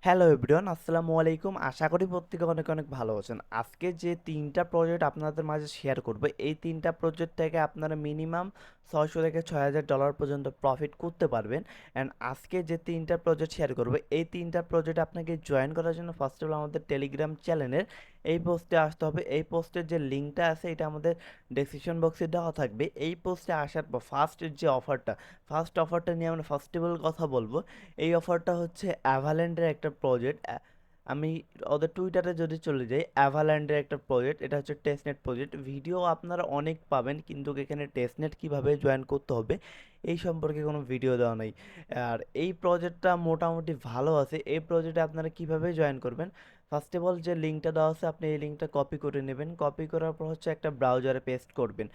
Hello everyone, আসসালামু আলাইকুম। আশা করি প্রত্যেকে অনেক অনেক ভালো আছেন। আজকে যে ৩টা প্রজেক্ট আপনাদের মাঝে শেয়ার করব, এই ৩টা প্রজেক্ট থেকে আপনারা মিনিমাম ৬০০ থেকে $৬,০০০ পর্যন্ত প্রফিট করতে পারবেন। অ্যান্ড আজকে যে ৩টা প্রজেক্ট শেয়ার করব, এই ৩টা প্রজেক্ট আপনাকে জয়েন করার জন্য ফার্স্ট অফ অল আমাদের টেলিগ্রাম চ্যানেলের এই পোস্টে আসতে হবে। এই পোস্টের যে লিঙ্কটা আছে এটা আমাদের ডেসক্রিপশন বক্সে দেওয়া থাকবে। এই পোস্টে আসার পর ফার্স্ট অফারটা নিয়ে আমরা ফার্স্ট অফ অল কথা বলবো। এই অফারটা হচ্ছে অ্যাভাল্যান্ডের একটা প্রজেক্ট। আমি ওদের টুইটারে যদি চলে যাই, অ্যাভাল্যান্ডের একটা প্রজেক্ট, এটা হচ্ছে টেস্টনেট প্রজেক্ট। ভিডিও আপনারা অনেক পাবেন, কিন্তু এখানে টেস্টনেট কিভাবে জয়েন করতে হবে এই সম্পর্কে কোনো ভিডিও দেওয়া নেই। আর এই প্রজেক্টটা মোটামুটি ভালো আছে। এই প্রজেক্টে আপনারা কিভাবে জয়েন করবেন, ফার্স্ট অফ অল যে লিঙ্কটা দেওয়া আছে আপনি এই লিঙ্কটা কপি করে নেবেন। কপি করার পর হচ্ছে একটা ব্রাউজারে পেস্ট করবেন।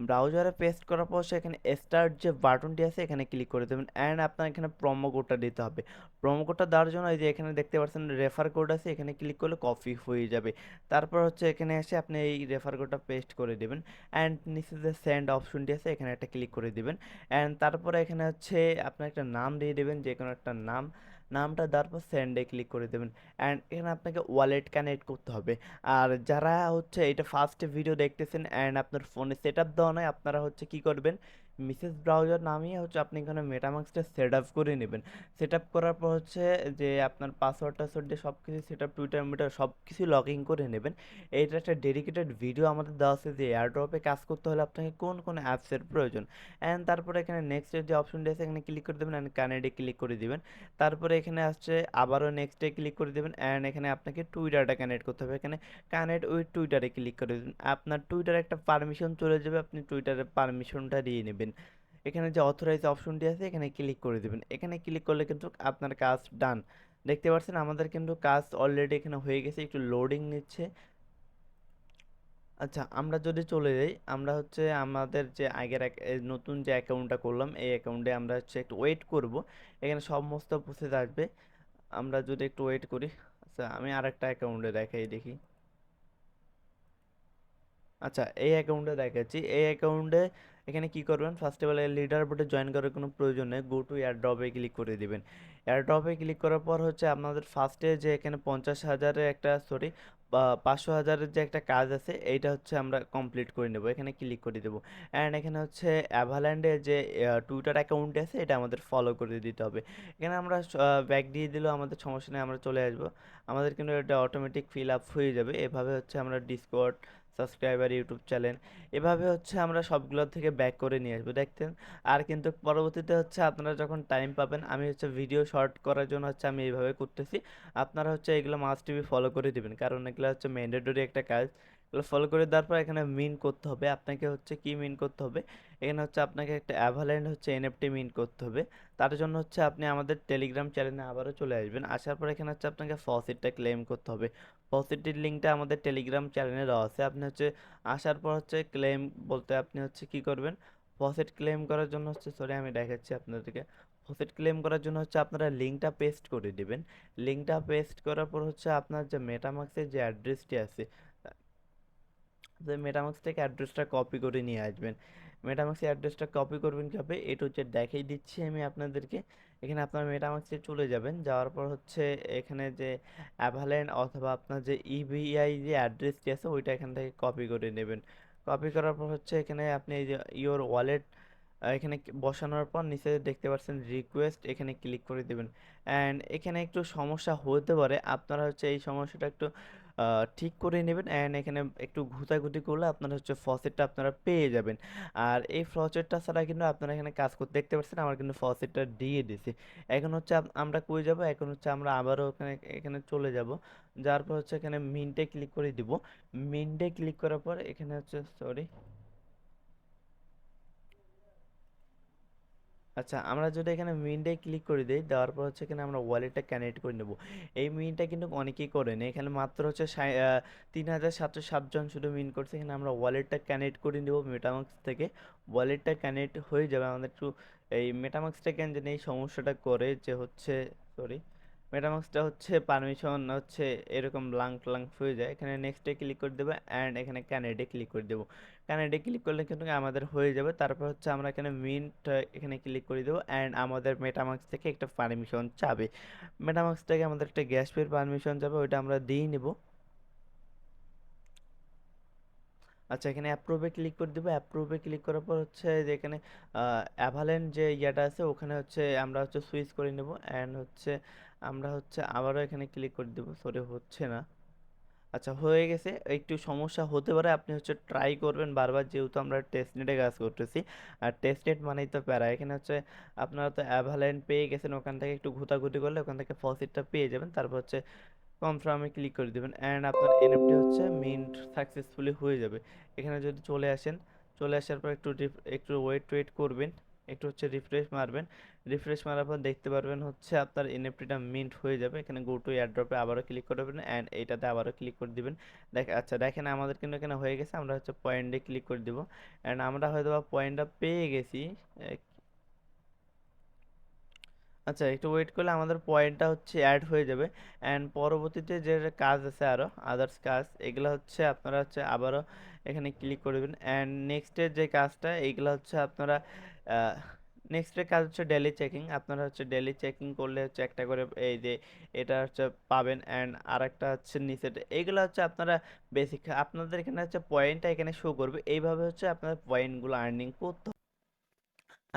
ব্রাউজারে পেস্ট করার পর সেখানে স্টার্ট যে বাটনটি আছে এখানে ক্লিক করে দেবেন। অ্যান্ড আপনার এখানে প্রোমো কোডটা দিতে হবে। প্রোমো কোডটা দেওয়ার জন্য এই যে এখানে দেখতে পাচ্ছেন রেফার কোড আছে, এখানে ক্লিক করলে কপি হয়ে যাবে। তারপর হচ্ছে এখানে এসে আপনি এই রেফার কোডটা পেস্ট করে দেবেন। অ্যান্ড নিচে যে সেন্ড অপশনটি আছে এখানে একটা ক্লিক করে দিবেন। অ্যান্ড তারপরে এখানে হচ্ছে আপনার একটা নাম দিয়ে দেবেন, যে কোনো একটা নামটা দেওয়ার পর সেন্ডে ক্লিক করে দেবেন। অ্যান্ড এখানে আপনাকে ওয়ালেট কানেক্ট করতে হবে। আর যারা হচ্ছে এটা ফার্স্ট ভিডিও দেখতেছেন অ্যান্ড আপনার ফোনে সেট আপ দেওয়া নয়, আপনারা হচ্ছে কি করবেন, মিসেস ব্রাউজার নামিয়ে হচ্ছে আপনি এখানে মেটামাক্সটা সেট আপ করে নেবেন। সেট আপ করার পর হচ্ছে যে আপনার পাসওয়ার্ড টাসওয়ার্ড দিয়ে সব কিছু সেট আপ, টুইটার মিটার সব কিছু লগ ইন করে নেবেন। এইটা একটা ডেডিকেটেড ভিডিও আমাদের দেওয়া আছে যে এয়ারড্রপে কাজ করতে হলে আপনাকে কোন কোন অ্যাপসের প্রয়োজন। অ্যান্ড তারপরে এখানে নেক্সটের যে অপশনটি আছে এখানে ক্লিক করে দেবেন অ্যান্ড কানেক্টে ক্লিক করে দিবেন। তারপরে এখানে আসছে আবারও নেক্সটে ক্লিক করে দেবেন। অ্যান্ড এখানে আপনাকে টুইটারটা কানেক্ট করতে হবে। এখানে কানেক্ট উইথ টুইটারে ক্লিক করে দিন। আপনার টুইটারে একটা পারমিশন চলে যাবে, আপনি টুইটারের পারমিশনটা দিয়ে নেবেন। এখানে যে অথরাইজ অপশনটি আছে এখানে ক্লিক করে দেবেন। এখানে ক্লিক করলে কিন্তু আপনার কাজ ডান। দেখতে পাচ্ছেন আমাদের কিন্তু কাজ অলরেডি এখানে হয়ে গেছে, একটু লোডিং নিচ্ছে। আচ্ছা, আমরা যদি চলে যাই, আমরা হচ্ছে আমাদের যে আগের নতুন যে অ্যাকাউন্টটা করলাম এই অ্যাকাউন্টে আমরা হচ্ছে একটু ওয়েট করব। এখানে সমস্ত প্রসেস আসবে, আমরা যদি একটু ওয়েট করি। আচ্ছা, আমি আরেকটা অ্যাকাউন্টে দেখাই দেখি। আচ্ছা, এই অ্যাকাউন্টে দেখাচ্ছি। এই অ্যাকাউন্টে এখানে কি করবেন, ফার্স্ট অফ অল লিডার বোর্ডে জয়েন করার কোনো প্রয়োজন নেই। গো টু এয়ারড্রপে ক্লিক করে দিবেন। এয়ারড্রপে ক্লিক করার পর হচ্ছে আপনাদের ফার্স্টে যে এখানে 50,000-এর একটা, সরি, বা 500,000-এর যে একটা কাজ আছে এইটা হচ্ছে আমরা কমপ্লিট করে নেব। এখানে ক্লিক করে দেবো। অ্যান্ড এখানে হচ্ছে অ্যাভাল্যান্ডের যে টুইটার অ্যাকাউন্ট আছে এটা আমাদের ফলো করে দিতে হবে। এখানে আমরা ব্যাক দিয়ে দিলেও আমাদের সমস্যা নেই, আমরা চলে আসবো। আমাদের কিন্তু এটা অটোমেটিক ফিল আপ হয়ে যাবে। এভাবে হচ্ছে আমরা ডিসকর্ড, সাবস্ক্রাইবার, ইউটিউব চ্যানেল, এভাবে হচ্ছে আমরা সবগুলোর থেকে ব্যাক করে নিয়ে আসবো, দেখতেন। আর কিন্তু পরবর্তীতে হচ্ছে আপনারা যখন টাইম পাবেন, আমি হচ্ছে ভিডিও শর্ট করার জন্য হচ্ছে আমি এইভাবে করতেছি। আপনারা হচ্ছে এগুলো মাস্ট বি ফলো করে দিবেন, কারণ এগুলো হচ্ছে ম্যান্ডেটরি একটা কাজ। এগুলো ফলো করে দেওয়ার পর এখানে মিন করতে হবে আপনাকে। হচ্ছে কি মিন করতে হবে, এখানে হচ্ছে আপনাকে একটা অ্যাভাল্যান্ড হচ্ছে এনএফটি মিন করতে হবে। তার জন্য হচ্ছে আপনি আমাদের টেলিগ্রাম চ্যানেলে আবারও চলে আসবেন। আসার পর এখানে হচ্ছে আপনাকে ফসিটটা ক্লেম করতে হবে। ফসিটির লিঙ্কটা আমাদের টেলিগ্রাম চ্যানেলে দেওয়া আছে। আপনি হচ্ছে আসার পর হচ্ছে ক্লেম বলতে আপনি হচ্ছে কি করবেন, ফসেট ক্লেম করার জন্য হচ্ছে, সরি আমি দেখাচ্ছি আপনাদেরকে। ফসেট ক্লেম করার জন্য হচ্ছে আপনারা লিঙ্কটা পেস্ট করে দিবেন। লিঙ্কটা পেস্ট করার পর হচ্ছে আপনার যে মেটামাক্সের যে অ্যাড্রেসটি আছে, যে মেটামাক্স থেকে অ্যাড্রেসটা কপি করে নিয়ে আসবেন। মেটামাক্সের অ্যাড্রেসটা কপি করবেন কীভাবে এটা হচ্ছে দেখিয়ে দিচ্ছি আমি আপনাদেরকে। এখানে আপনার মেটামাক্সে চলে যাবেন, যাওয়ার পর হচ্ছে এখানে যে অ্যাভালেন অথবা আপনার যে ইভিআই যে অ্যাড্রেসটি আছে ওইটা এখান থেকে কপি করে নেবেন। কপি করার পর হচ্ছে এখানে আপনি এই যে ইওর ওয়ালেট এখানে বসানোর পর নিচে দেখতে পাচ্ছেন রিকোয়েস্ট, এখানে ক্লিক করে দেবেন। অ্যান্ড এখানে একটু সমস্যা হতে পারে, আপনারা হচ্ছে এই সমস্যাটা একটু ঠিক করে নেবেন। অ্যান্ড এখানে একটু ঘুতাঘুতি করলে আপনারা হচ্ছে ফসেটটা আপনারা পেয়ে যাবেন। আর এই ফসেটটা ছাড়া কিন্তু আপনারা এখানে কাজ করতে, দেখতে পাচ্ছেন আমার কিন্তু ফসেটটা দিয়ে দিছে। এখন হচ্ছে আমরা কই যাব, এখন হচ্ছে আমরা আবারও এখানে এখানে চলে যাব। যাওয়ার পর হচ্ছে এখানে মিন্টে ক্লিক করে দিব। মিন্টে ক্লিক করার পর এখানে হচ্ছে, সরি, আচ্ছা, আমরা যদি এখানে মিনটাই ক্লিক করে দিই, দেওয়ার পর হচ্ছে এখানে আমরা ওয়ালেটটা কানেক্ট করে নেব। এই মিনটা কিন্তু অনেকেই করেন, এখানে মাত্র হচ্ছে 3,707 জন শুধু মিন করছে। এখানে আমরা ওয়ালেটটা কানেক্ট করে নেব মেটামাক্স থেকে। ওয়ালেটটা কানেক্ট হয়ে যাবে। আমাদের একটু এই মেটামাক্সটা কেন জানি এই সমস্যাটা করে যে হচ্ছে, সরি, মেটামাক্সটা হচ্ছে পারমিশন হচ্ছে এরকম ব্লাঙ্ক ব্লাঙ্ক হয়ে যায়। এখানে নেক্সটে ক্লিক করে দেবো অ্যান্ড এখানে ক্যানেডে ক্লিক করে দেবো। ক্যানেডে ক্লিক করলে কিন্তু আমাদের হয়ে যাবে। তারপর হচ্ছে আমরা এখানে মিন্ট এখানে ক্লিক করে দেবো অ্যান্ড আমাদের মেটামাক্স থেকে একটা পারমিশন চাবে। মেটামাক্স থেকে আমাদের একটা গ্যাস ফির পারমিশন যাবে, ওইটা আমরা দিয়ে নিব। আচ্ছা, এখানে অ্যাপ্রুভে ক্লিক করে দেবো। অ্যাপ্রুভে ক্লিক করার পর হচ্ছে যে এখানে অ্যাভালেন্ট যে ইয়াটা আছে ওখানে হচ্ছে আমরা হচ্ছে সুইচ করে নেব অ্যান্ড হচ্ছে আমরা হচ্ছে আবারও এখানে ক্লিক করে দেবো। সরি, হচ্ছে না। আচ্ছা, হয়ে গেছে। একটু সমস্যা হতে পারে, আপনি হচ্ছে ট্রাই করবেন বারবার, যেহেতু আমরা টেস্ট নেটে কাজ করতেছি। আর টেস্ট নেট মানেই তো প্যারা। এখানে হচ্ছে আপনারা তো অ্যাভালেন্ট পেয়ে গেছেন, ওখান থেকে একটু ঘোতাঘুতি করলে ওখান থেকে ফসিটটা পেয়ে যাবেন। তারপর হচ্ছে কনফার্মে ক্লিক করে দেবেন অ্যান্ড আপনার এনএফটি হচ্ছে মিন্ট সাকসেসফুলি হয়ে যাবে। এখানে যদি চলে আসেন, চলে আসার পর একটু ওয়েট করবেন, একটু হচ্ছে রিফ্রেশ মারবেন। রিফ্রেশ মারার পর দেখতে পারবেন হচ্ছে আপনার এনএফটিটা মিন্ট হয়ে যাবে। এখানে গো টু এয়ারড্রপে আবারও ক্লিক করবেন অ্যান্ড এইটাতে আবারও ক্লিক করে দিবেন। আচ্ছা দেখেন, আমাদের কিন্তু এখানে হয়ে গেছে। আমরা হচ্ছে পয়েন্টে ক্লিক করে দিব অ্যান্ড আমরা হয়তো বা পয়েন্টটা পেয়ে গেছি। আচ্ছা, একটু ওয়েট করলে আমাদের পয়েন্টটা হচ্ছে অ্যাড হয়ে যাবে অ্যান্ড পরবর্তীতে যে কাজ আছে আরও আদার্স কাজ, এগুলো হচ্ছে আপনারা হচ্ছে আবারও এখানে ক্লিক করবেন অ্যান্ড নেক্সটের যে কাজটা এইগুলো হচ্ছে আপনারা নেক্সটের কাজ হচ্ছে ডেলি চেকিং। আপনারা হচ্ছে ডেলি চেকিং করলে হচ্ছে একটা করে এই যে এটা হচ্ছে পাবেন অ্যান্ড আরেকটা হচ্ছে নিচে, এইগুলো হচ্ছে আপনারা বেসিক আপনাদের এখানে হচ্ছে পয়েন্টটা এখানে শো করবে। এইভাবে হচ্ছে আপনার পয়েন্টগুলো আর্নিং করতে।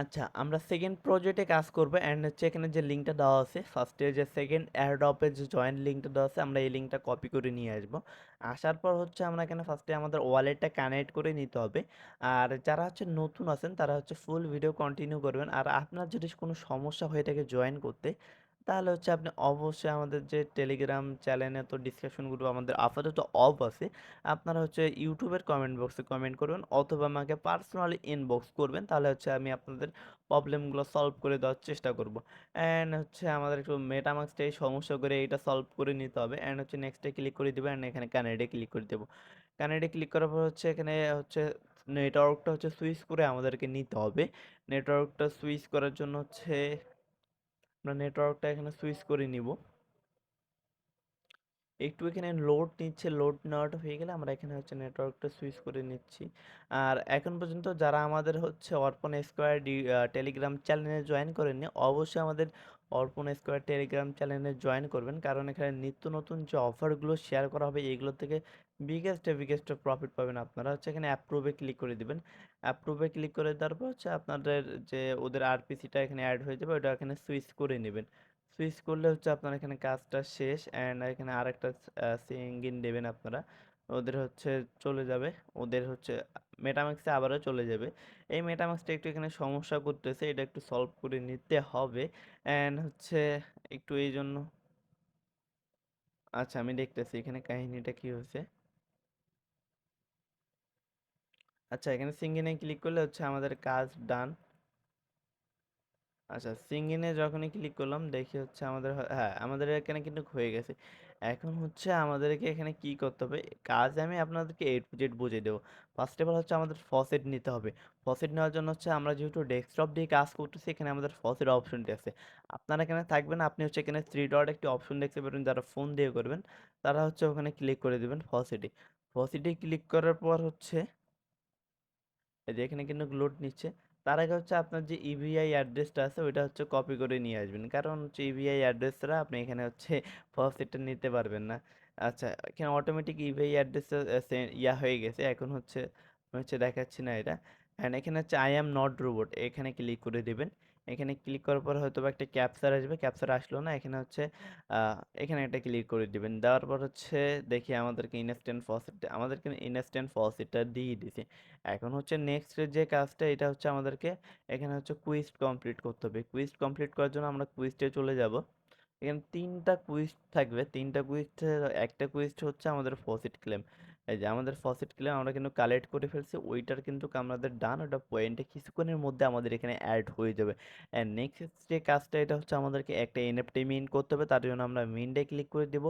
আচ্ছা, আমরা সেকেন্ড প্রজেক্টে কাজ করব অ্যান্ড হচ্ছে এখানে যে লিঙ্কটা দেওয়া আছে ফার্স্টে, যে সেকেন্ড এয়ারড্রপের যে জয়েন্ট লিঙ্কটা দেওয়া আছে, আমরা এই লিঙ্কটা কপি করে নিয়ে আসব। আসার পর হচ্ছে আমরা এখানে ফার্স্টে আমাদের ওয়ালেটটা কানেক্ট করে নিতে হবে। আর যারা হচ্ছে নতুন আছেন তারা হচ্ছে ফুল ভিডিও কন্টিনিউ করবেন। আর আপনার যদি কোনো সমস্যা হয়ে থাকে জয়েন করতে, তাহলে হচ্ছে আপনি অবশ্যই আমাদের যে টেলিগ্রাম চ্যানেলে তো ডিসকাশন গ্রুপ আমাদের আপাতত অফ আছে, আপনারা হচ্ছে ইউটিউবের কমেন্ট বক্সে কমেন্ট করবেন অথবা আমাকে পার্সোনালি ইনবক্স করবেন, তাহলে হচ্ছে আমি আপনাদের প্রবলেমগুলো সলভ করে দেওয়ার চেষ্টা করব। অ্যান্ড হচ্ছে আমাদের একটু মেটামাক্সটা এই সমস্যা করে এইটা সলভ করে নিতে হবে অ্যান্ড হচ্ছে নেক্সটে ক্লিক করে দেবো অ্যান্ড এখানে কানেডে ক্লিক করে দেবো। কানেডে ক্লিক করার পর হচ্ছে এখানে হচ্ছে নেটওয়ার্কটা হচ্ছে সুইচ করে আমাদেরকে নিতে হবে। নেটওয়ার্কটা সুইচ করার জন্য হচ্ছে আমরা নেটওয়ার্কটা এখানে সুইচ করে নিব। একটু এখানে লোড নিচ্ছে, লোড নেওয়াটা হয়ে গেলে আমরা এখানে হচ্ছে নেটওয়ার্কটা সুইচ করে নিচ্ছি। আর এখন পর্যন্ত যারা আমাদের হচ্ছে অর্পণ স্কোয়ার টেলিগ্রাম চ্যানেলে জয়েন করেননি, অবশ্যই আমাদের অর্পণ স্কোয়ার টেলিগ্রাম চ্যানেলে জয়েন করবেন, কারণ এখানে নিত্য নতুন যে অফারগুলো শেয়ার করা হবে এগুলো থেকে বিগেস্ট প্রফিট পাবেন আপনারা। হচ্ছে এখানে অ্যাপ্রুভে ক্লিক করে দিবেন। অ্যাপ্রুভে ক্লিক করে দেওয়ার পর হচ্ছে আপনাদের যে ওদের আরপিসিটা এখানে অ্যাড হয়ে যাবে, ওটা এখানে সুইচ করে নেবেন। সুইচ করলে হচ্ছে আপনার এখানে কাজটা শেষ অ্যান্ড এখানে আরেকটা সিঙ্গিন দেবেন আপনারা, ওদের হচ্ছে চলে যাবে। ওদের হচ্ছে মেটাম্যাক্সে আবারও চলে যাবে। এই মেটাম্যাক্সটা একটু এখানে সমস্যা করতেছে, এটা একটু সলভ করে নিতে হবে অ্যান্ড হচ্ছে একটু এই জন্য। আচ্ছা, আমি দেখতেছি এখানে কাহিনীটা কি হয়েছে। আচ্ছা, এখানে সিঙ্গিনে ক্লিক করলে হচ্ছে আমাদের কাজ ডান। আচ্ছা, সিঙ্গিনে যখনই ক্লিক করলাম দেখি হচ্ছে আমাদের হ্যাঁ, আমাদের এখানে কিন্তু হয়ে গেছে। এখন হচ্ছে আমাদেরকে এখানে কি করতে হবে, কাজ আমি আপনাদেরকে এ টু জেড বুঝিয়ে দেবো। ফার্স্ট অফ অল হচ্ছে আমাদের ফসেট নিতে হবে। ফসেট নেওয়ার জন্য হচ্ছে আমরা যেহেতু ডেস্কটপ দিয়ে কাজ করতেছি, এখানে আমাদের ফসেট অপশনটি আছে। আপনারা এখানে থাকবেন, আপনি হচ্ছে এখানে থ্রি ডট একটি অপশন দেখতে পারবেন, যারা ফোন দিয়ে করবেন তারা হচ্ছে ওখানে ক্লিক করে দেবেন ফসেটে। ফসেটে ক্লিক করার পর হচ্ছে এই যে এখানে কিন্তু লোড নিচ্ছে। তার আগে হচ্ছে আপনার যে ইভিআই অ্যাড্রেসটা আছে ওইটা হচ্ছে কপি করে নিয়ে আসবেন, কারণ হচ্ছে ইভিআই অ্যাড্রেস ছাড়া আপনি এখানে হচ্ছে ফসেটটা নিতে পারবেন না। আচ্ছা, এখানে অটোমেটিক ইভিআই অ্যাড্রেসটা ইয়া হয়ে গেছে। এখন হচ্ছে আমি হচ্ছে দেখাচ্ছি না এটা। অ্যান্ড এখানে হচ্ছে আই অ্যাম নট রোবট, এখানে ক্লিক করে দেবেন। এখানে ক্লিক করার পর হয়তো বা একটা ক্যাপচার আসবে, ক্যাপচার আসলো না। এখানে হচ্ছে এখানে একটা ক্লিক করে দিবেন। দেওয়ার পর হচ্ছে দেখি আমাদেরকে ইনস্ট্যান্ট ফসেট, আমাদেরকে ইনস্ট্যান্ট ফসেটটা দিয়ে দিছে। এখন হচ্ছে নেক্সট যে কাজটা, এটা হচ্ছে আমাদেরকে এখানে হচ্ছে কুইজ কমপ্লিট করতে হবে। কুইজ কমপ্লিট করার জন্য আমরা কুইজে চলে যাব। এখানে তিনটা কুইজ থাকবে, তিনটা কুইজ। একটা কুইজ হচ্ছে আমাদের ফসিট ক্লেম। এই যে আমাদের ফসেট ক্লেম আমরা কিন্তু কালেক্ট করে ফেলছি, ওইটার কিন্তু আমাদের ডান, ওটা পয়েন্টে কিছুক্ষণের মধ্যে আমাদের এখানে অ্যাড হয়ে যাবে। অ্যান্ড নেক্সট যে কাজটা, এটা হচ্ছে আমাদেরকে একটা এনএফটি মিন্ট করতে হবে। তার জন্য আমরা মিন্টে ক্লিক করে দেব।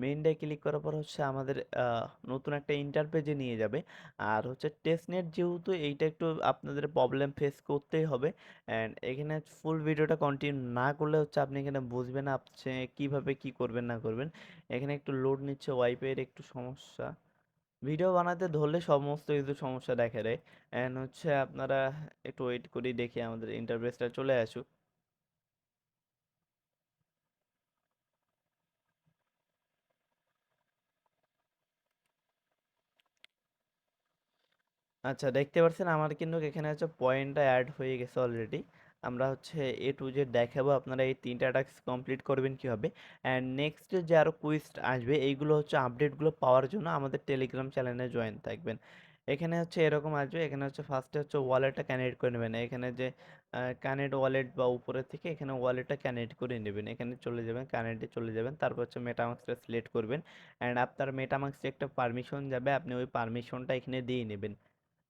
মিন্টে ক্লিক করার পর হচ্ছে আমাদের নতুন একটা ইন্টারপেজে নিয়ে যাবে। আর হচ্ছে টেস্টনেট, যেহেতু এইটা একটু আপনাদের প্রবলেম ফেস করতেই হবে। অ্যান্ড এখানে ফুল ভিডিওটা কন্টিনিউ না করলে হচ্ছে আপনি এখানে বুঝবেন আপনি কীভাবে কী করবেন না করবেন। এখানে একটু লোড নিচ্ছে, ওয়াইফাইয়ের একটু সমস্যা। ভিডিও বানাতে ধরলে সমস্ত কিছু সমস্যা দেখা দেয়। অ্যান্ড হচ্ছে আপনারা একটু ওয়েট করি, দেখি আমাদের ইন্টারফেসটা চলে আসুক। আচ্ছা, দেখতে পাচ্ছেন আমার কিন্তু এখানে হচ্ছে পয়েন্টটা অ্যাড হয়ে গেছে অলরেডি। আমরা হচ্ছে এ টু জেড দেখাবো আপনারা এই তিনটা টাস্ক কমপ্লিট করবেন কীভাবে। অ্যান্ড নেক্সট যে আরও কুইজ আসবে, এইগুলো হচ্ছে আপডেটগুলো পাওয়ার জন্য আমাদের টেলিগ্রাম চ্যানেলে জয়েন থাকবেন। এখানে হচ্ছে এরকম আসবে, এখানে হচ্ছে ফার্স্টে হচ্ছে ওয়ালেটটা কানেক্ট করে নেবেন। এখানে যে কানেক্ট ওয়ালেট বা উপরের থেকে এখানে ওয়ালেটটা কানেক্ট করে নেবেন, এখানে চলে যাবেন, কানেক্টে চলে যাবেন, তারপর হচ্ছে মেটামাস্কটা সিলেক্ট করবেন। অ্যান্ড আপনার মেটামাস্কে একটা পারমিশন যাবে, আপনি ওই পারমিশনটা এখানে দিয়ে নেবেন।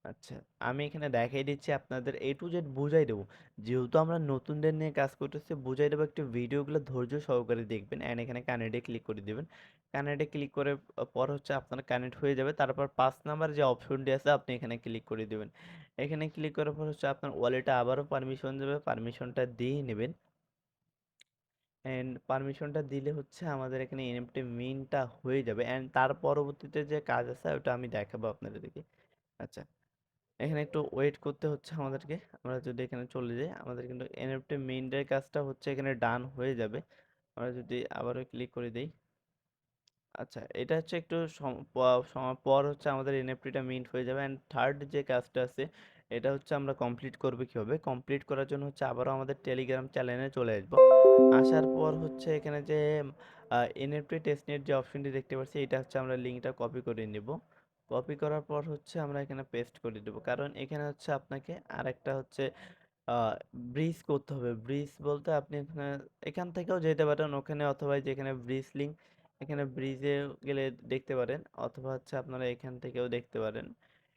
আচ্ছা, আমি এখানে দেখাই দিচ্ছি আপনাদের এ টু জেড বুঝাই দেবো। যেহেতু আমরা নতুনদের নিয়ে কাজ করতেছি, বুঝাই দেবো, একটু ভিডিওগুলো ধৈর্য সহকারে দেখবেন। অ্যান্ড এখানে কানেক্টে ক্লিক করে দেবেন। কানেক্টে ক্লিক করে পর হচ্ছে আপনার কানেক্ট হয়ে যাবে। তারপর 5 নাম্বার যে অপশনটি আছে আপনি এখানে ক্লিক করে দেবেন। এখানে ক্লিক করার পর হচ্ছে আপনার ওয়ালেটে আবারও পারমিশন যাবে, পারমিশনটা দিয়ে নেবেন। অ্যান্ড পারমিশনটা দিলে হচ্ছে আমাদের এখানে এনএফটি মিনটা হয়ে যাবে। অ্যান্ড তার পরবর্তীতে যে কাজ আছে ওটা আমি দেখাবো আপনাদেরকে। আচ্ছা, এখানে একটু ওয়েট করতে হচ্ছে আমাদেরকে। আমরা যদি এখানে চলে যাই, আমাদের কিন্তু এনএফটি মিন্টের কাজটা হচ্ছে এখানে ডান হয়ে যাবে। আমরা যদি আবারও ক্লিক করে দেই, আচ্ছা, এটা হচ্ছে একটু সময় পর হচ্ছে আমাদের এনএফটিটা মিন্ট হয়ে যাবে। অ্যান্ড থার্ড যে কাজটা আছে, এটা হচ্ছে আমরা কমপ্লিট করবো কীভাবে। কমপ্লিট করার জন্য হচ্ছে আবারও আমাদের টেলিগ্রাম চ্যানেলে চলে আসবো। আসার পর হচ্ছে এখানে যে এনএফটি টেস্টনেট যে অপশনটি দেখতে পাচ্ছি, এটা হচ্ছে আমরা লিঙ্কটা কপি করে নিব। কপি করার পর হচ্ছে আমরা এখানে পেস্ট করে দেবো, কারণ এখানে হচ্ছে আপনাকে আরেকটা হচ্ছে ব্রিজ করতে হবে। ব্রিজ বলতে আপনি এখানে এখান থেকেও যেতে পারেন ওখানে, অথবা যেখানে ব্রিজ লিঙ্ক, এখানে ব্রিজে গেলে দেখতে পারেন, অথবা হচ্ছে আপনারা এখান থেকেও দেখতে পারেন।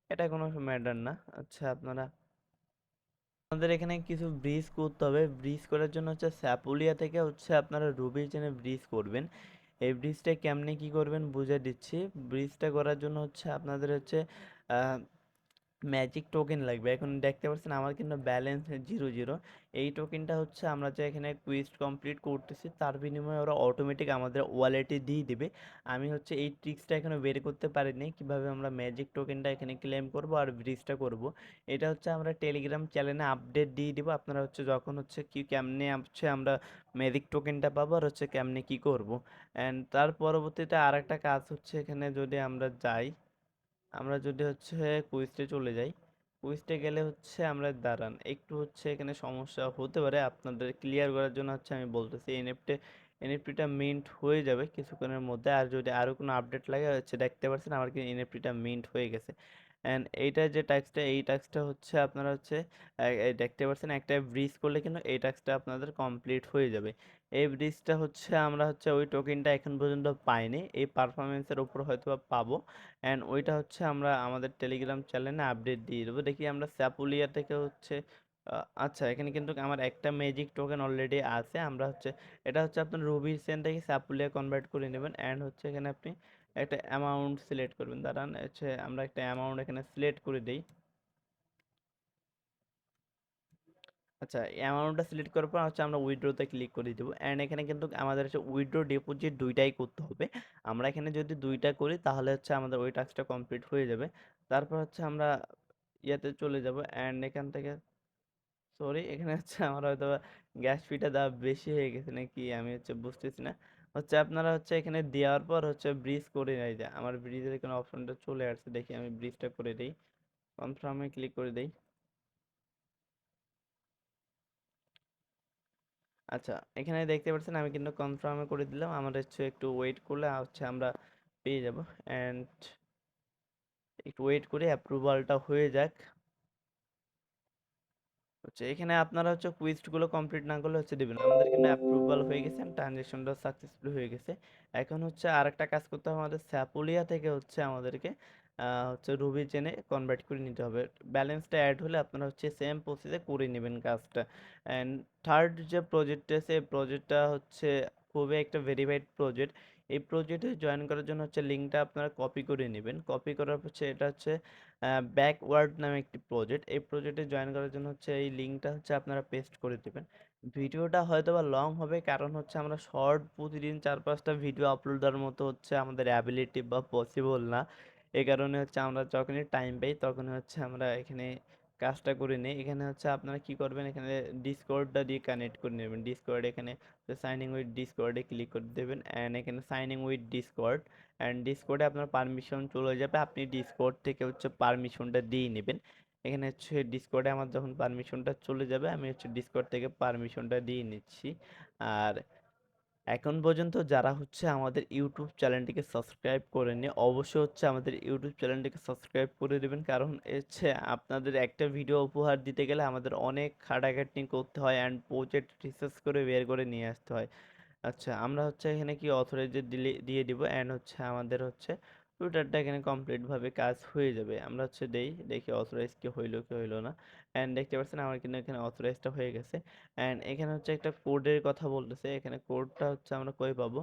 এটা কোনো ম্যাটার না। আচ্ছা, আপনারা আমাদের এখানে কিছু ব্রিজ করতে হবে। ব্রিজ করার জন্য হচ্ছে স্যাপুলিয়া থেকে হচ্ছে আপনারা রুবি চেনে ব্রিজ করবেন। এই ব্রিজটা কেমনে কি করবেন বুঝে দিচ্ছি। ব্রিজটা করার জন্য হচ্ছে আপনাদের হচ্ছে ম্যাজিক টোকেন লাগবে। এখন দেখতে পাচ্ছেন আমার কিন্তু ব্যালেন্স 0 0। এই টোকেনটা হচ্ছে আমরা যে এখানে কুইজ কমপ্লিট করতেছি তার বিনিময়ে ওরা অটোমেটিক আমাদের ওয়ালেটে দিয়ে দিবে। আমি হচ্ছে এই ট্রিক্সটা এখনো বের করতে পারিনি, কিভাবে আমরা ম্যাজিক টোকেনটা এখানে ক্লেম করব আর ব্রিজটা করব। এটা হচ্ছে আমরা টেলিগ্রাম চ্যানেলে আপডেট দিয়ে দিব। আপনারা হচ্ছে যখন হচ্ছে কি কেমনে হচ্ছে আমরা ম্যাজিক টোকেনটা পাবো আর হচ্ছে কেমনে কি করব। অ্যান্ড তার পরবর্তীতে আর একটা কাজ হচ্ছে, এখানে যদি আমরা যাই, আমরা যদি হচ্ছে কুইজটে চলে যাই, কুইজটে গেলে হচ্ছে আমরা দাঁড়ান একটু, হচ্ছে এখানে সমস্যা হতে পারে, আপনাদের ক্লিয়ার করার জন্য হচ্ছে আমি বলতেছি। এনএফটিটা মিন্ট হয়ে যাবে কিছুক্ষণের মধ্যে। আর যদি আরও কোনো আপডেট লাগে হচ্ছে, দেখতে পাচ্ছেন আমার কিন্তু এনএফটিটা মিন্ট হয়ে গেছে। অ্যান্ড এইটা যে টাস্কটা, এই টাস্কটা হচ্ছে আপনারা হচ্ছে এই দেখতে পাচ্ছেন একটা ব্রিজ করলে কিন্তু এই টাস্কটা আপনাদের কমপ্লিট হয়ে যাবে। এই ব্রিজটা হচ্ছে আমরা হচ্ছে ওই টোকেনটা এখন পর্যন্ত পাইনি, এই পারফরমেন্সের উপর হয়তো বা পাবো। অ্যান্ড ওইটা হচ্ছে আমরা আমাদের টেলিগ্রাম চ্যানেলে আপডেট দিয়ে দেবো। দেখি আমরা স্যাপুলিয়া থেকে হচ্ছে আচ্ছা, এখানে কিন্তু আমার একটা ম্যাজিক টোকেন অলরেডি আছে। আমরা হচ্ছে এটা হচ্ছে আপনার রুবি সেন থেকে স্যাপুলিয়া কনভার্ট করে নেবেন। অ্যান্ড হচ্ছে এখানে আপনি একটা অ্যামাউন্ট সিলেক্ট করবেন, দাঁড়ান হচ্ছে আমরা একটা অ্যামাউন্ট এখানে সিলেক্ট করে দিই। আচ্ছা, অ্যামাউন্টটা সিলেক্ট করার পর হচ্ছে আমরা উইথড্রোতে ক্লিক করে দেবো। অ্যান্ড এখানে কিন্তু আমাদের হচ্ছে উইথড্রো ডিপোজিট দুইটাই করতে হবে। আমরা এখানে যদি দুইটা করি তাহলে হচ্ছে আমাদের ওই টাস্কটা কমপ্লিট হয়ে যাবে। তারপর হচ্ছে আমরা ইয়াতে চলে যাব। অ্যান্ড এখান থেকে সরি, এখানে হচ্ছে আমার হয়তো গ্যাস ফিটা দেওয়া বেশি হয়ে গেছে নাকি আমি হচ্ছে বুঝতেছি না। হচ্ছে আপনারা হচ্ছে এখানে দেওয়ার পর হচ্ছে ব্রিজ করে নেয় যায়, আমার ব্রিজের এখানে অপশনটা চলে আসছে, দেখি আমি ব্রিজটা করে দিই, কনফার্মে ক্লিক করে দিই। আচ্ছা, এখানে দেখতে পাচ্ছেন আমি কিন্তু কনফার্মে করে দিলাম। আমার হচ্ছে একটু ওয়েট করলে হচ্ছে আমরা পেয়ে যাব। অ্যান্ড একটু ওয়েট করে অ্যাপ্রুভালটা হয়ে যাক। হচ্ছে এখানে আপনারা হচ্ছে কুইজগুলো কমপ্লিট না করলে হচ্ছে দেবেন না। আমাদের কিন্তু অ্যাপ্রুভাল হয়ে গেছে, ট্রানজেকশনটা সাকসেসফুল হয়ে গেছে। এখন হচ্ছে আরেকটা কাজ করতে হবে, আমাদের স্যাপুলিয়া থেকে হচ্ছে আমাদেরকে হচ্ছে রুবি চেনে কনভার্ট করে নিতে হবে। ব্যালেন্সটা অ্যাড হলে আপনারা হচ্ছে সেম প্রসেসে করে নেবেন কাজটা। অ্যান্ড থার্ড যে প্রজেক্টটা আছে, এই প্রজেক্টটা হচ্ছে খুবই একটা ভেরিফাইড প্রজেক্ট। এই প্রজেক্টে জয়েন করার জন্য হচ্ছে লিঙ্কটা আপনারা কপি করে নেবেন। কপি করার হচ্ছে এটা হচ্ছে ব্যাকওয়ার্ড নামে একটি প্রজেক্ট। এই প্রজেক্টে জয়েন করার জন্য হচ্ছে এই লিঙ্কটা হচ্ছে আপনারা পেস্ট করে দেবেন। ভিডিওটা হয়তো বা লং হবে, কারণ হচ্ছে আমরা শর্ট প্রতিদিন 4-5টা ভিডিও আপলোড দেওয়ার মতো হচ্ছে আমাদের অ্যাবিলিটি বা পসিবল না। এই কারণে হচ্ছে আমরা যখনই টাইম পাই তখনই হচ্ছে আমরা এখানে কাজটা করে নিই। এখানে হচ্ছে আপনারা কি করবেন, এখানে ডিসকর্ডটা দিয়ে কানেক্ট করে নেবেন। ডিসকর্ড এখানে সাইনিং উইথ ডিসকর্ডে ক্লিক করে দেবেন, অ্যান্ড এখানে সাইনিং উইথ ডিসকর্ড, অ্যান্ড ডিসকর্ডে আপনার পারমিশন চলে যাবে। আপনি ডিসকর্ড থেকে হচ্ছে পারমিশনটা দিয়ে নেবেন। এখানে হচ্ছে ডিসকর্ডে আমার যখন পারমিশনটা চলে যাবে, আমি হচ্ছে ডিসকর্ড থেকে পারমিশনটা দিয়ে নিচ্ছি। আর এখন পর্যন্ত যারা হচ্ছে আমাদের ইউটিউব চ্যানেলটিকে সাবস্ক্রাইব করেনি, অবশ্যই হচ্ছে আমাদের ইউটিউব চ্যানেলটিকে সাবস্ক্রাইব করে দেবেন। কারণ হচ্ছে আপনাদের একটা ভিডিও উপহার দিতে গেলে আমাদের অনেক খাটাখাটনি করতে হয়, অ্যান্ড প্রজেক্ট রিসার্চ করে বের করে নিয়ে আসতে হয়। আচ্ছা, আমরা হচ্ছে এখানে কি অথরাইজ দিলে দিয়ে দিব, অ্যান্ড হচ্ছে আমাদের হচ্ছে টুইটারটা এখানে কমপ্লিট ভাবে কাজ হয়ে যাবে। আমরা হচ্ছে দেখি অথরাইজ কি হইলো কি হইলো না। অ্যান্ড দেখতে পাচ্ছেন আমার কিন্তু এখানে অথরাইজটা হয়ে গেছে। অ্যান্ড এখানে হচ্ছে একটা কোডের কথা বলতেছে, এখানে কোডটা হচ্ছে আমরা কই পাবো।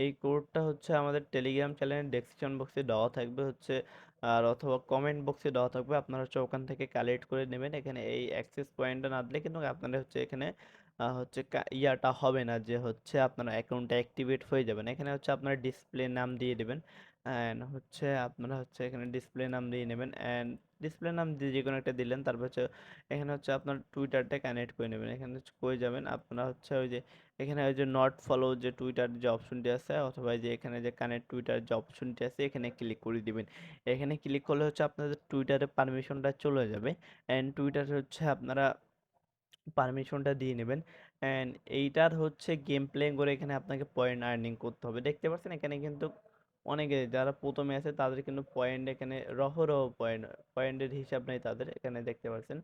এই কোডটা হচ্ছে আমাদের টেলিগ্রাম চ্যানেলের ডেসক্রিপশন বক্সে দেওয়া থাকবে হচ্ছে, আর অথবা কমেন্ট বক্সে দেওয়া থাকবে। আপনারা হচ্ছে ওখান থেকে কালেক্ট করে নেবেন। এখানে এই অ্যাক্সেস পয়েন্টটা না দিলে কিন্তু আপনারা হচ্ছে এখানে হচ্ছে ইয়াটা হবে না, যে হচ্ছে আপনার অ্যাকাউন্টটা অ্যাক্টিভেট হয়ে যাবে না। এখানে হচ্ছে আপনার ডিসপ্লে নাম দিয়ে দেবেন, অ্যান্ড হচ্ছে আপনারা হচ্ছে এখানে ডিসপ্লে নাম দিয়ে নেবেন, অ্যান্ড ডিসপ্লে নাম দিয়ে যে কোনো একটা দিলেন। তারপর হচ্ছে এখানে হচ্ছে আপনার টুইটারটা কানেক্ট করে নেবেন। এখানে হচ্ছে কই যাবেন আপনারা হচ্ছে ওই যে এখানে ওই যে নট ফলো যে টুইটার যে অপশনটি আছে, অথবা এই যে এখানে যে কানেক্ট টুইটার যে অপশনটি আছে, এখানে ক্লিক করে দিবেন। এখানে ক্লিক করলে হচ্ছে আপনাদের টুইটারে পারমিশনটা চলে যাবে, অ্যান্ড টুইটার হচ্ছে আপনারা পারমিশনটা দিয়ে নেবেন। অ্যান্ড এইটার হচ্ছে গেম প্লে করে এখানে আপনাকে পয়েন্ট আর্নিং করতে হবে। দেখতে পাচ্ছেন এখানে কিন্তু অনেকে যারা প্রথমে আছে তাদের কিন্তু পয়েন্ট এখানে রহ পয়েন্টের হিসাব নেই তাদের, এখানে দেখতে পাচ্ছেন।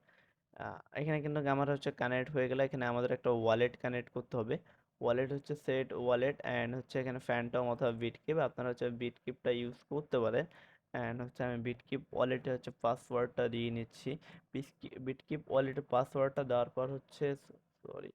এখানে কিন্তু আমার হচ্ছে কানেক্ট হয়ে গেলে এখানে আমাদের একটা ওয়ালেট কানেক্ট করতে হবে। ওয়ালেট হচ্ছে সেট ওয়ালেট, অ্যান্ড হচ্ছে এখানে ফ্যান্টম অথবা বিটকিপ, আপনারা হচ্ছে বিটকিপটা ইউজ করতে পারেন। অ্যান্ড হচ্ছে আমি বিটকিপ ওয়ালেটে হচ্ছে পাসওয়ার্ডটা দিয়ে নিচ্ছি। বিটকিপ ওয়ালেটের পাসওয়ার্ডটা দেওয়ার পর হচ্ছে, সরি,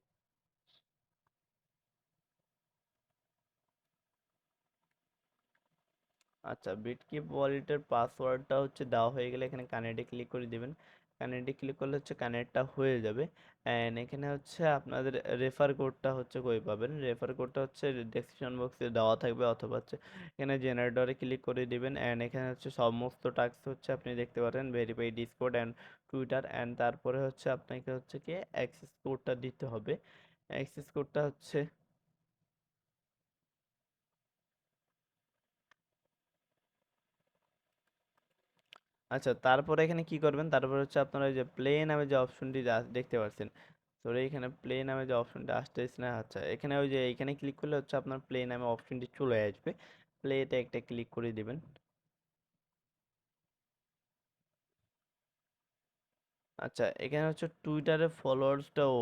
আচ্ছা, বিটকিপ ওয়ালেটের পাসওয়ার্ডটা হচ্ছে দেওয়া হয়ে গেলে এখানে কানেক্টে ক্লিক করে দিবেন। কানেক্টে ক্লিক করলে হচ্ছে কানেক্টটা হয়ে যাবে। অ্যান্ড এখানে হচ্ছে আপনাদের রেফার কোডটা হচ্ছে কই পাবেন, রেফার কোডটা হচ্ছে ডেসক্রিপশন বক্সে দেওয়া থাকবে, অথবা হচ্ছে এখানে জেনারেটরে ক্লিক করে দিবেন। অ্যান্ড এখানে হচ্ছে সমস্ত টাস্ক হচ্ছে আপনি দেখতে পারেন, verify Discord and Twitter, and তারপরে হচ্ছে আপনাকে হচ্ছে কি অ্যাক্সেস কোডটা দিতে হবে। অ্যাক্সেস কোডটা হচ্ছে, আচ্ছা, তারপরে এখানে কি করবেন, তারপরে হচ্ছে আপনারা ওই যে প্লে নামে যে অপশনটি দেখতে পাচ্ছেন, তো এইখানে প্লে নামে যে অপশনটা আসতেছে না, আচ্ছা, এখানে ওই যে এখানে ক্লিক করলে হচ্ছে আপনার প্লে নামে অপশনটি চলে আসবে। প্লেতে একটা ক্লিক করে দিবেন। আচ্ছা, এখানে হচ্ছে টুইটারে ফলোয়ার্সটাও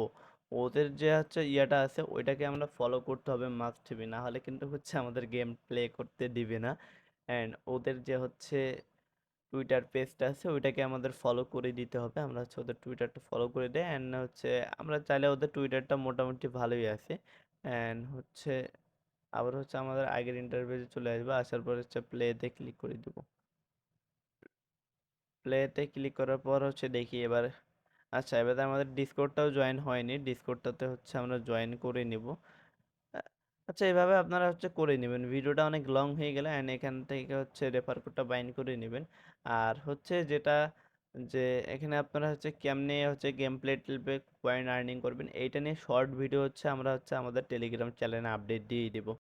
ওদের যে হচ্ছে ইয়াটা আছে ওইটাকে আমরা ফলো করতে হবে মাস্ট বি, না হলে কিন্তু হচ্ছে আমাদের গেম প্লে করতে দিবে না। অ্যান্ড ওদের যে হচ্ছে টুইটার পেজটা আছে ওইটাকে আমাদের ফলো করে দিতে হবে। আমরা হচ্ছে ওদের টুইটারটা ফলো করে দেয়, অ্যান্ড হচ্ছে আমরা চাইলে ওদের টুইটারটা মোটামুটি ভালোই আছে। অ্যান্ড হচ্ছে আবার হচ্ছে আমাদের আগের ইন্টারভিউতে চলে আসবে, আসার পর হচ্ছে প্লেতে ক্লিক করে দিব। প্লেতে ক্লিক করার পর হচ্ছে দেখি এবার, আচ্ছা, এবারে আমাদের ডিসকর্ডটাও জয়েন হয়নি, ডিসকর্ডটাতে হচ্ছে আমরা জয়েন করে নিব। আ- আচ্ছা, এভাবে আপনারা হচ্ছে করে নেবেন। ভিডিওটা অনেক লং হয়ে গেলে অ্যান্ড এখান থেকে হচ্ছে রেফার কোডটা বাইন্ড করে নেবেন। আর হচ্ছে যেটা, যে এখানে আপনারা হচ্ছে কেমনে হচ্ছে গেম প্লে টেলপ্লে পয়েন্ট আর্নিং করবেন এইটা নিয়ে শর্ট ভিডিও হচ্ছে আমরা হচ্ছে আমাদের টেলিগ্রাম চ্যানেলে আপডেট দিয়ে দিব।